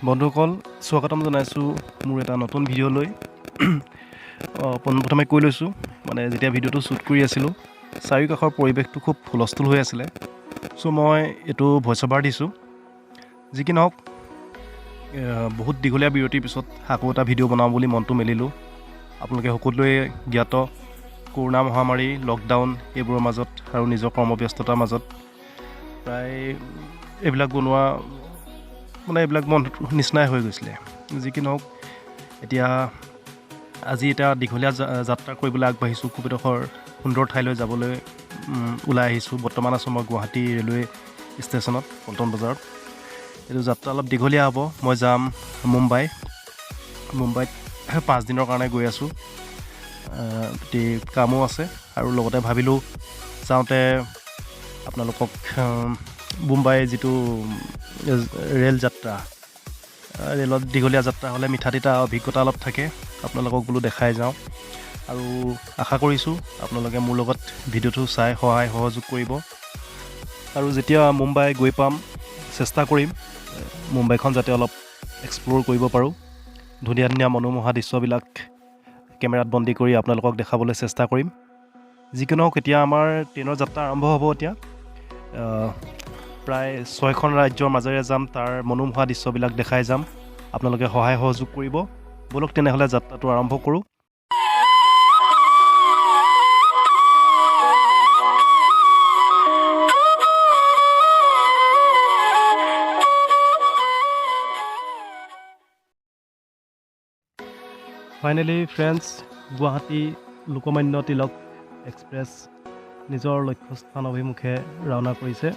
বন্ধুসকল স্বাগতম জনাইছোঁ মোৰ এটা নতুন ভিডিঅ'লৈ। প্ৰথমে কৈ লৈছোঁ মানে যেতিয়া ভিডিঅ'টো শ্বুট কৰি আছিলোঁ চাৰিওকাষৰ পৰিৱেশটো খুব হুলস্থুল হৈ আছিলে। চ' মই এইটো ভইচ অভাৰ দিছোঁ। যি কি নহওক বহুত দীঘলীয়া বিৰতিৰ পিছত আকৌ এটা ভিডিঅ' বনাওঁ বুলি মনটো মেলিলোঁ। আপোনালোকে সকলোৱে জ্ঞাত কৰোণা মহামাৰী, লকডাউন এইবোৰৰ মাজত আৰু নিজৰ কৰ্মব্যস্ততাৰ মাজত প্ৰায় এইবিলাক বনোৱা এইবিলাক মন নিচিনাই হৈ গৈছিলে। যি কি নহওক এতিয়া আজি এটা দীঘলীয়া যাত্ৰা কৰিবলৈ আগবাঢ়িছোঁ। খুব এডোখৰ সুন্দৰ ঠাইলৈ যাবলৈ ওলাই আহিছোঁ। বৰ্তমান আছোঁ মই গুৱাহাটী ৰেলৱে ষ্টেচনত, পল্টন বজাৰত। এইটো যাত্ৰা অলপ দীঘলীয়া হ'ব। মই যাম মুম্বাইত 5 দিনৰ কাৰণে গৈ আছোঁ। কামো আছে আৰু লগতে ভাবিলোঁ যাওঁতে আপোনালোকক মুম্বাই যিটো ৰেল যাত্ৰা, ৰেলত দীঘলীয়া যাত্ৰা হ'লে মিঠা তিতা অভিজ্ঞতা অলপ থাকে, আপোনালোকক বোলো দেখাই যাওঁ। আৰু আশা কৰিছোঁ আপোনালোকে মোৰ লগত ভিডিঅ'টো চাই সহায় সহযোগ কৰিব। আৰু যেতিয়া মুম্বাই গৈ পাম চেষ্টা কৰিম মুম্বাইখন যাতে অলপ এক্সপ্ল'ৰ কৰিব পাৰোঁ। ধুনীয়া ধুনীয়া মনোমোহা দৃশ্যবিলাক কেমেৰাত বন্দী কৰি আপোনালোকক দেখাবলৈ চেষ্টা কৰিম। যিকোনো এতিয়া আমাৰ ট্ৰেইনৰ যাত্ৰা আৰম্ভ হ'ব। এতিয়া প্ৰায় 6খন ৰাজ্যৰ মাজেৰে যাম, তাৰ মনোমোহা দৃশ্যবিলাক দেখাই যাম। আপোনালোকে সহায় সহযোগ কৰিব। ব'লক তেনেহ'লে যাত্ৰাটো আৰম্ভ কৰোঁ। Finally friends, Guwahati Lokmanya Tilak express নিজৰ লক্ষ্যস্থান অভিমুখে ৰাওনা কৰিছে।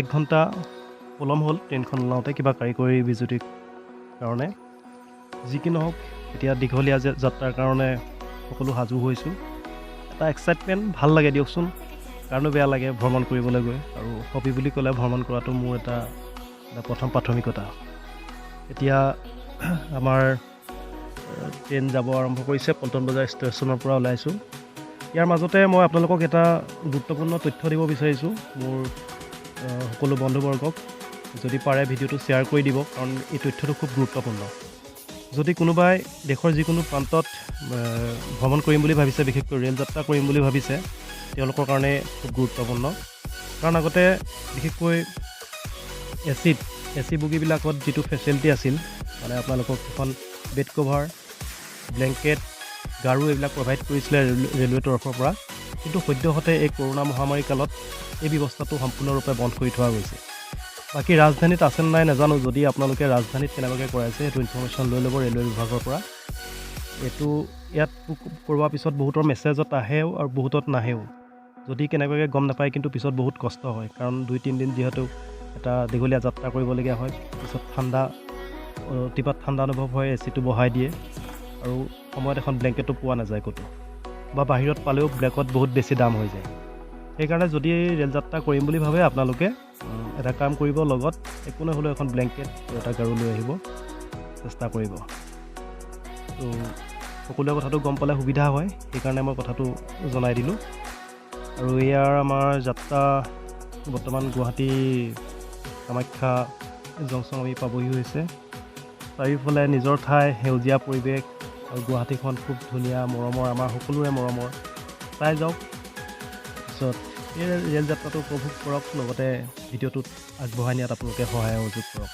1 ঘণ্টা পলম হ'ল ট্ৰেইনখন ওলাওঁতে কিবা কাৰিকৰী বিজুতিৰ কাৰণে। যি কি নহওক এতিয়া দীঘলীয়া যাত্ৰাৰ কাৰণে সকলো সাজু হৈছোঁ। এটা এক্সাইটমেণ্ট, ভাল লাগে দিয়কচোন, কাৰণো বেয়া লাগে ভ্ৰমণ কৰিবলৈ গৈ। আৰু হবি বুলি ক'লে ভ্ৰমণ কৰাটো মোৰ এটা প্ৰথম প্ৰাথমিকতা। এতিয়া আমাৰ ট্ৰেইন যাব আৰম্ভ কৰিছে। পল্টন বজাৰ ষ্টেচনৰ পৰা ওলাইছোঁ। ইয়াৰ মাজতে মই আপোনালোকক এটা গুৰুত্বপূৰ্ণ তথ্য দিব বিচাৰিছোঁ। মোৰ সকলো বন্ধুবৰ্গক যদি পাৰে ভিডিঅ'টো শ্বেয়াৰ কৰি দিব, কাৰণ এই তথ্যটো খুব গুৰুত্বপূৰ্ণ। যদি কোনোবাই দেশৰ যিকোনো প্ৰান্তত ভ্ৰমণ কৰিম বুলি ভাবিছে, বিশেষকৈ ৰেল যাত্ৰা কৰিম বুলি ভাবিছে, তেওঁলোকৰ কাৰণে খুব গুৰুত্বপূৰ্ণ। কাৰণ আগতে বিশেষকৈ এ চি বগীবিলাকত যিটো ফেচিলিটি আছিল, মানে আপোনালোকক এখন বেড কভাৰ, ব্লেংকেট, গাৰু এইবিলাক প্ৰভাইড কৰিছিলে ৰেলৱেৰ তৰফৰ পৰা। কিন্তু সদ্যহতে এই কৰোণা মহামাৰী কালত এই ব্যৱস্থাটো সম্পূৰ্ণৰূপে বন্ধ কৰি থোৱা গৈছে। বাকী ৰাজধানীত আছে নাই নাজানো। যদি আপোনালোকে ৰাজধানীত কেনেবাকৈ কৰাইছে সেইটো ইনফৰ্মেশ্যন লৈ ল'ব ৰেলৱে বিভাগৰ পৰা। ইয়াত কৰোৱাৰ পিছত বহুতৰ মেছেজত আহেও আৰু বহুতত নাহেও। যদি কেনেবাকৈ গম নাপায় কিন্তু পিছত বহুত কষ্ট হয়, কাৰণ 2-3 দিন যিহেতু এটা দীঘলীয়া যাত্ৰা কৰিবলগীয়া হয়। পিছত অতিপাত ঠাণ্ডা অনুভৱ হয়, এচিটো বহাই দিয়ে আৰু সময়ত এখন ব্লেংকেটো পোৱা নাযায় ক'তো, বা বাহিৰত পালেও ব্লেকত বহুত বেছি দাম হৈ যায়। সেইকাৰণে যদি ৰেল যাত্ৰা কৰিম বুলি ভাবে আপোনালোকে এটা কাম কৰিব, লগত একো নহ'লেও এখন ব্লেংকেট আৰু এটা গাৰু লৈ আহিব চেষ্টা কৰিব। তো সকলোৱে কথাটো গম পালে সুবিধা হয়, সেইকাৰণে মই কথাটো জনাই দিলোঁ। আৰু ইয়াৰ আমাৰ যাত্ৰা বৰ্তমান গুৱাহাটী কামাখ্যা জংচন আমি পাবহি হৈছে। চাৰিওফালে নিজৰ ঠাই, সেউজীয়া পৰিৱেশ আৰু গুৱাহাটীখন খুব ধুনীয়া, মৰমৰ, আমাৰ সকলোৰে মৰমৰ। চাই যাওক, তাৰপিছত এই ৰেল যাত্ৰাটো উপভোগ কৰক, লগতে ভিডিঅ'টোত আগবঢ়াই নিয়াত আপোনালোকে সহায় সহযোগ কৰক।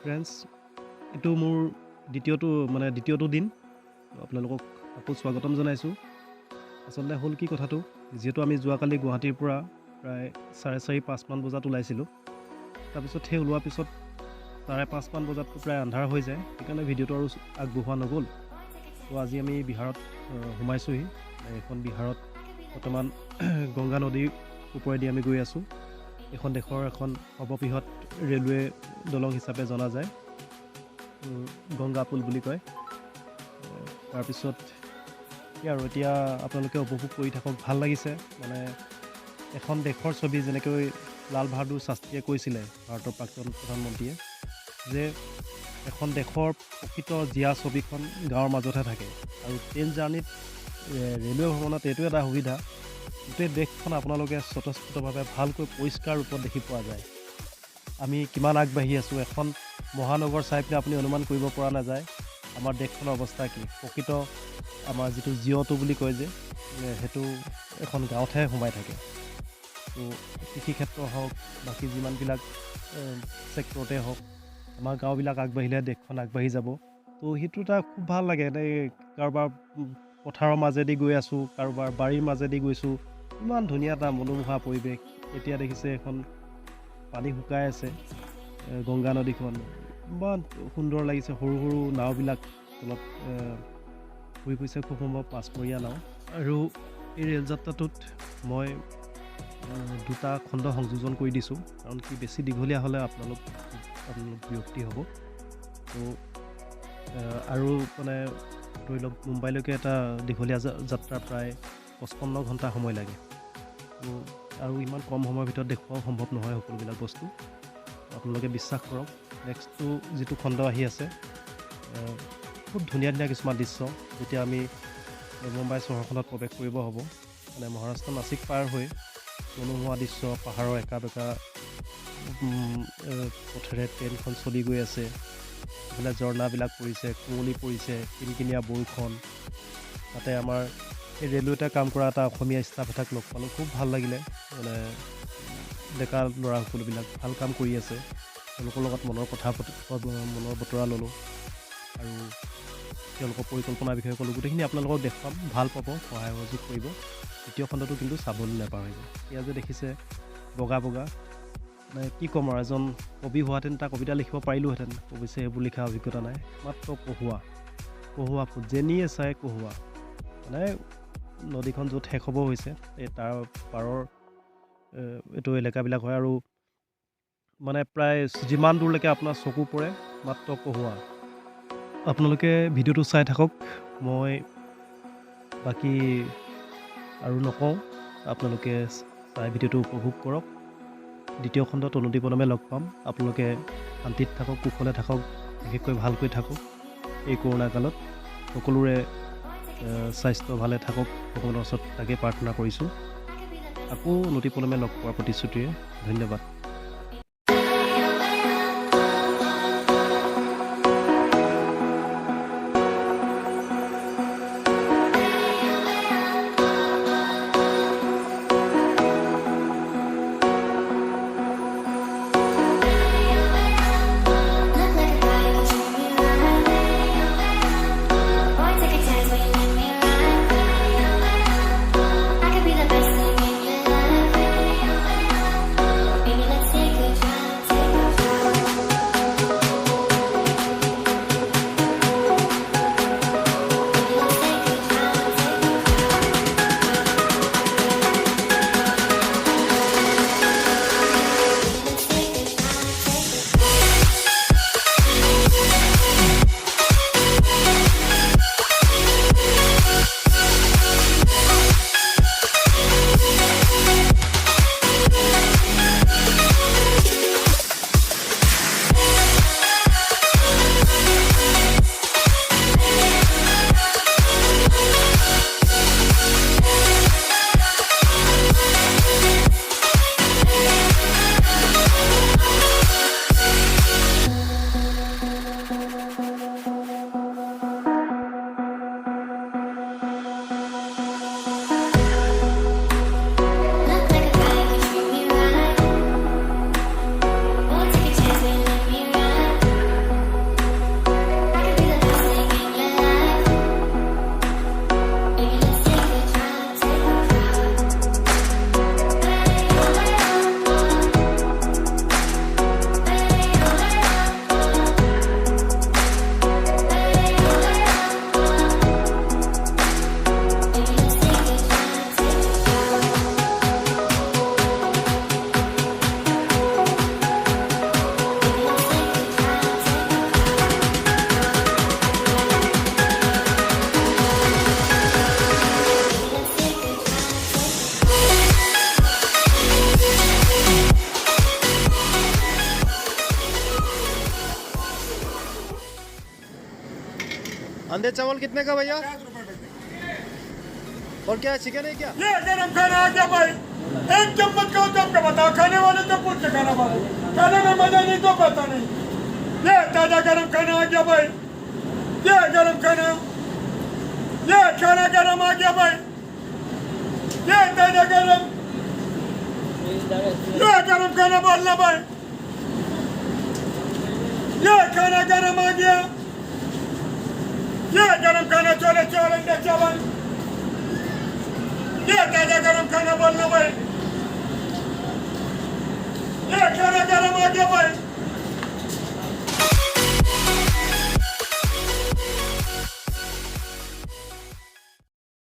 ফ্ৰেণ্ডছ, এইটো মোৰ দ্বিতীয়টো দিন। আপোনালোকক আকৌ স্বাগতম জনাইছোঁ। আচলতে হ'ল কি কথাটো, যিহেতু আমি যোৱাকালি গুৱাহাটীৰ পৰা প্ৰায় 4:30-5মান বজাত ওলাইছিলোঁ। তাৰপিছত সেই ওলোৱাৰ পিছত 5:30মান বজাততো প্ৰায় আন্ধাৰ হৈ যায়, সেইকাৰণে ভিডিঅ'টো আৰু আগবঢ়োৱা নগ'ল। তো আজি আমি বিহাৰত সোমাইছোঁহি। এইখন বিহাৰত বৰ্তমান গংগা নদীৰ ওপৰেদি আমি গৈ আছোঁ। এইখন দেশৰ এখন সৰ্ববৃহৎ ৰেলৱে দলং হিচাপে জনা যায়, গংগা পুল বুলি কয়। তাৰপিছত আৰু এতিয়া আপোনালোকে উপভোগ কৰি থাকক, ভাল লাগিছে। মানে এখন দেশৰ ছবি, যেনেকৈ লাল বাহাদুৰ শাস্ত্ৰীয়ে কৈছিলে, ভাৰতৰ প্ৰাক্তন প্ৰধানমন্ত্ৰীয়ে, যে এখন দেশৰ প্ৰকৃত জীয়া ছবিখন গাঁৱৰ মাজতহে থাকে। আৰু ট্ৰেইন জাৰ্ণিত ৰেলৱে ভ্ৰমণত এইটো এটা সুবিধা, গোটেই দেশখন আপোনালোকে স্বতঃস্ফূৰ্তভাৱে ভালকৈ পৰিষ্কাৰ ৰূপত দেখি পোৱা যায়। আমি কিমান আগবাঢ়ি আছোঁ, এখন মহানগৰ চাই পিনে আপুনি অনুমান কৰিব পৰা নাযায় আমাৰ দেশখনৰ অৱস্থা কি। প্ৰকৃত আমাৰ যিটো জিঅ'টো বুলি কয় যে সেইটো এখন গাঁৱতহে সোমাই থাকে। তো কৃষি ক্ষেত্ৰ হওক বাকী যিমানবিলাক ছেক্টৰতে হওক আমাৰ গাঁওবিলাক আগবাঢ়িলে দেশখন আগবাঢ়ি যাব। তো সেইটো এটা খুব ভাল লাগে। কাৰোবাৰ পথাৰৰ মাজেদি গৈ আছোঁ, কাৰোবাৰ বাৰীৰ মাজেদি গৈছোঁ, ইমান ধুনীয়া এটা মনোমোহা পৰিৱেশ। এতিয়া দেখিছে এখন পানী শুকাই আছে, গংগা নদীখন ইমান সুন্দৰ লাগিছে। সৰু সৰু নাওবিলাক তলত ঘূৰি ফুৰিছে, খুব সম্ভৱ মাছমৰীয়া নাও। আৰু এই ৰেলযাত্ৰাটোত মই 2টা খণ্ড সংযোজন কৰি দিছোঁ, কাৰণ কি বেছি দীঘলীয়া হ'লে আপোনালোক বিৰক্তি হ'ব। তো আৰু মানে ধৰি লওক মুম্বাইলৈকে এটা দীঘলীয়া যাত্ৰা প্ৰায় 55 ঘণ্টা সময় লাগে। তো আৰু ইমান কম সময়ৰ ভিতৰত দেখুৱাও সম্ভৱ নহয় সকলোবিলাক বস্তু। আপোনালোকে বিশ্বাস কৰক। নেক্সটটো যিটো খণ্ড আহি আছে, খুব ধুনীয়া ধুনীয়া কিছুমান দৃশ্য। যেতিয়া আমি মুম্বাই চহৰখনত প্ৰৱেশ কৰিব হ'ব, মানে মহাৰাষ্ট্ৰ নাছিক পাৰ হৈ মনোমোহা দৃশ্য, পাহাৰৰ একা বেকা পথেৰে ট্ৰেইনখন চলি গৈ আছে, এইফালে ঝৰ্ণাবিলাক পৰিছে, কুঁৱলী পৰিছে, কিনকিনীয়া বৰষুণ। তাতে আমাৰ এই ৰেলৱেতে কাম কৰা এটা অসমীয়া ষ্টাফ এটাক লগ পালোঁ, খুব ভাল লাগিলে। মানে ডেকা ল'ৰা সকলোবিলাক ভাল কাম কৰি আছে। তেওঁলোকৰ লগত মনৰ বতৰা ল'লোঁ আৰু তেওঁলোকৰ পৰিকল্পনাৰ বিষয়ে ক'লোঁ। গোটেইখিনি আপোনালোকক দেখুৱাম, ভাল পাব, সহায় সহযোগ কৰিব। দ্বিতীয় খণ্ডটো কিন্তু চাবলৈ নাপাহৰিব। এয়া যে দেখিছে বগা বগা, মানে কি ক'ম আৰু, এজন কবি হোৱাহেঁতেন এটা কবিতা লিখিব পাৰিলোঁহেঁতেন। অৱশ্যে সেইবোৰ লিখা অভিজ্ঞতা নাই। মাত্ৰ কহুৱা ফুট যেনিয়ে চাই কহুৱা, মানে নদীখন য'ত শেষ হ'ব হৈছে এই তাৰ পাৰৰ এইটো এলেকাবিলাক হয়। আৰু মানে প্ৰায় যিমান দূৰলৈকে আপোনাৰ চকু পৰে মাত্ৰ কহুৱা। আপোনালোকে ভিডিঅ'টো চাই থাকক, মই বাকী আৰু নকওঁ। আপোনালোকে চাই ভিডিঅ'টো উপভোগ কৰক। দ্বিতীয় খণ্ডত অনুদীপনমে লগ পাম। আপোনালোকে শান্তিত থাকক, কুশলে থাকক, বিশেষকৈ ভালকৈ থাকক। এই কৰোণা কালত সকলোৰে স্বাস্থ্য ভালে থাকক, ভগৱানৰ ওচৰত তাকে প্ৰাৰ্থনা কৰিছোঁ। আকৌ অনুদীপনমে লগ পোৱাৰ প্ৰতিশ্ৰুতিৰে ধন্যবাদ। अंडे चावल कितने का भैया? और क्या चिकन है क्या? ये गरम खाना आ गया भाई। एक चम्मच का तो आपका बताओ, खाने वाले तो पूछ के खाना वाले, खाने में मजा नहीं तो पता नहीं। ये ताजा गरम खाना आ गया भाई, ये गरम खाना ये खाना गरम आ गया भाई, ये दाना गरम, ये गरम खाना बोलना भाई, ये खाना गरम आ गया, ये गरम खाना छोले चावल अंडे चावल, ये ताजा गरम खाना बोलना भाई, ये खाना गरम आ गया भाई।